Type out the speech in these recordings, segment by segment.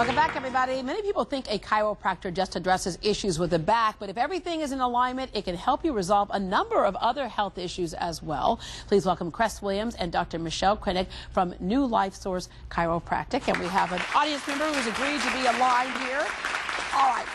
Welcome back, everybody. Many people think a chiropractor just addresses issues with the back, but if everything is in alignment, it can help you resolve a number of other health issues as well. Please welcome Chris Williams and Dr. Michelle Krenek from New Life Source Chiropractic. And we have an audience member who's agreed to be aligned here. All right.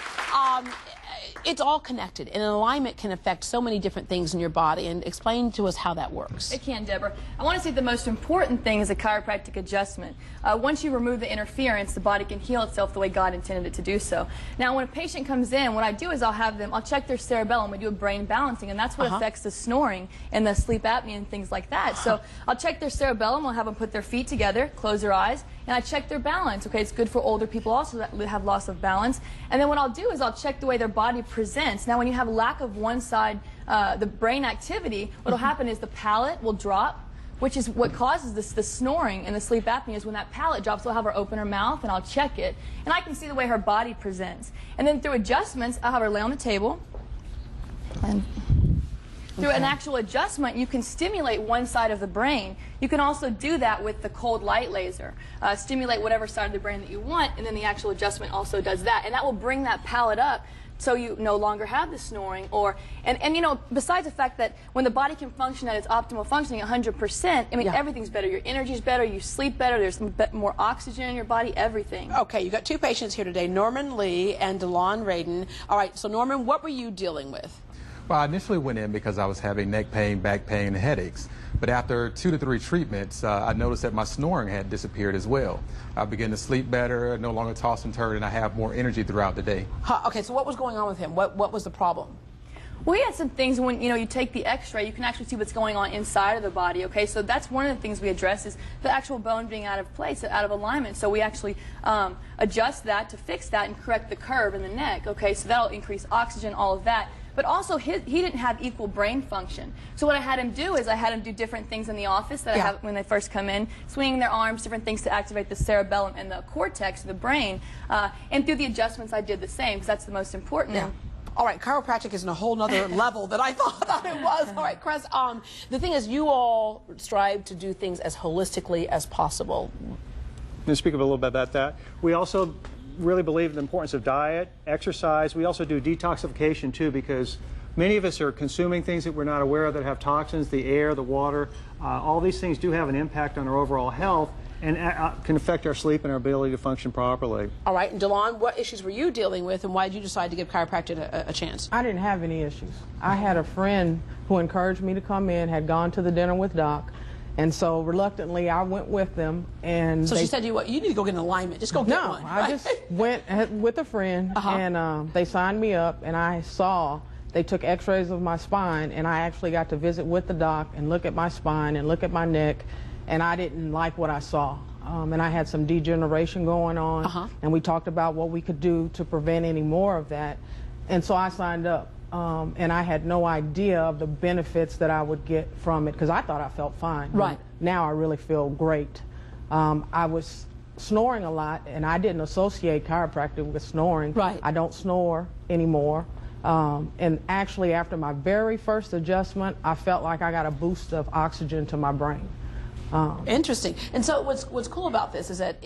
It's all connected, and alignment can affect so many different things in your body. And explain to us how that works. It can, Deborah. I want to say the most important thing is a chiropractic adjustment. Once you remove the interference, the body can heal itself the way God intended it to do so. Now, when a patient comes in, what I do is I'll check their cerebellum. We do a brain balancing, and that's what affects the snoring and the sleep apnea and things like that. So I'll check their cerebellum. I'll have them put their feet together, close their eyes, and I check their balance. Okay, it's good for older people also that have loss of balance. And then what I'll do is I'll check the way their body presents. Now, when you have lack of one side, the brain activity, what will happen is the palate will drop, which is what causes the snoring and the sleep apnea. Is when that palate drops, we'll have her open her mouth, and I'll check it, and I can see the way her body presents. And then through adjustments, I'll have her lay on the table, and through an actual adjustment, you can stimulate one side of the brain. You can also do that with the cold light laser. Stimulate whatever side of the brain that you want, and then the actual adjustment also does that. And that will bring that palate up so you no longer have the snoring. And you know, besides the fact that when the body can function at its optimal functioning 100%, I mean, everything's better. Your energy's better, you sleep better, there's more oxygen in your body, everything. Okay, you got two patients here today, Norman Lee and DeLon Radin. All right, so Norman, what were you dealing with? Well, I initially went in because I was having neck pain, back pain, and headaches. But after 2 to 3 treatments, I noticed that my snoring had disappeared as well. I began to sleep better, no longer toss and turn, and I have more energy throughout the day. Okay, so what was going on with him? What was the problem? We had some things when, you know, you take the x-ray, you can actually see what's going on inside of the body, okay? So that's one of the things we address is the actual bone being out of place, out of alignment. So we actually adjust that to fix that and correct the curve in the neck, okay? So that'll increase oxygen, all of that. But also, he didn't have equal brain function. So what I had him do is I had him do different things in the office that I have when they first come in, swinging their arms, different things to activate the cerebellum and the cortex of the brain. And through the adjustments, I did the same, because that's the most important. Yeah. All right, chiropractic is in a whole nother level that I thought it was. All right, Chris, the thing is, you all strive to do things as holistically as possible. Let me speak a little bit about that. We also really believe in the importance of diet, exercise. We also do detoxification too, because many of us are consuming things that we're not aware of that have toxins, the air, the water. All these things do have an impact on our overall health and can affect our sleep and our ability to function properly. All right, and DeLon, what issues were you dealing with, and why did you decide to give chiropractic a chance? I didn't have any issues. I had a friend who encouraged me to come in, had gone to the dinner with Doc, and so reluctantly I went with them. And so she said to you, what, you need to go get an alignment, just go get one. No, I just went with a friend, and they signed me up, and I saw, they took x-rays of my spine, and I actually got to visit with the doc and look at my spine and look at my neck, and I didn't like what I saw. And I had some degeneration going on, and we talked about what we could do to prevent any more of that. And so I signed up. And I had no idea of the benefits that I would get from it, because I thought I felt fine. Right. Now I really feel great. I was snoring a lot, and I didn't associate chiropractic with snoring. Right. I don't snore anymore. And actually, after my very first adjustment, I felt like I got a boost of oxygen to my brain. Interesting. And so what's cool about this is that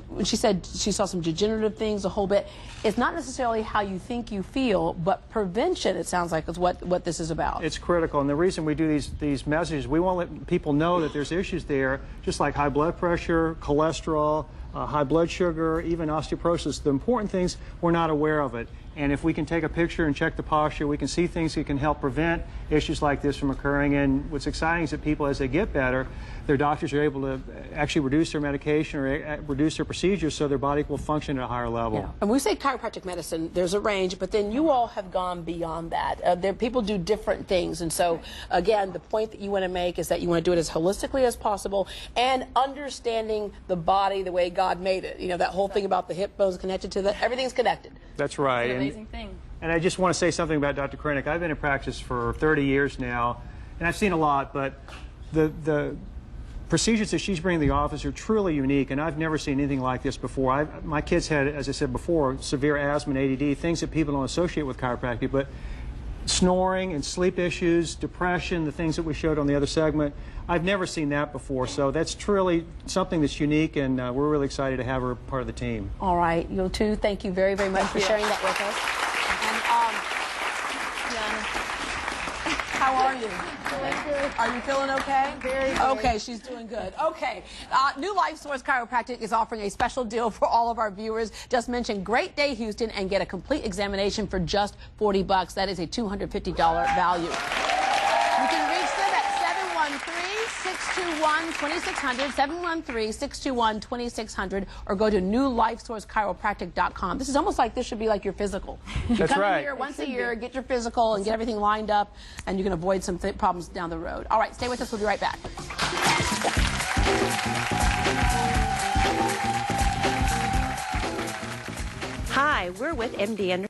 when she said she saw some degenerative things, a whole bit, it's not necessarily how you think you feel, but prevention, it sounds like, is what this is about. It's critical, and the reason we do these messages, we want to let people know that there's issues there, just like high blood pressure, cholesterol, high blood sugar, even osteoporosis. The important things, we're not aware of it. And if we can take a picture and check the posture, we can see things that can help prevent issues like this from occurring. And what's exciting is that people, as they get better, their doctors are able to actually reduce their medication or reduce their procedures so their body will function at a higher level. Yeah. And we say chiropractic medicine, there's a range, but then you all have gone beyond that. People do different things. And so, again, the point that you want to make is that you want to do it as holistically as possible and understanding the body the way God made it. You know, that whole thing about the hip bones connected to that, everything's connected. That's right. It's an amazing thing. And I just want to say something about Dr. Krenek. I've been in practice for 30 years now, and I've seen a lot, but the procedures that she's bringing to the office are truly unique, and I've never seen anything like this before. My kids had, as I said before, severe asthma and ADD, things that people don't associate with chiropractic, but snoring and sleep issues, depression, the things that we showed on the other segment. I've never seen that before, so that's truly something that's unique, and we're really excited to have her part of the team. All right, you too. Thank you very, very much for sharing that with us. And how are you? Are you feeling okay? Very good. Okay, she's doing good. Okay, New Life Source Chiropractic is offering a special deal for all of our viewers. Just mention Great Day Houston and get a complete examination for just $40. That is a $250 value. You can reach them at 713-621-2600, 713-621-2600, or go to newlifesourcechiropractic.com. This is almost like this should be like your physical. You come in here once a year, get your physical, and get everything lined up, and you can avoid some problems down the road. All right, stay with us. We'll be right back. Hi, we're with MD Anderson.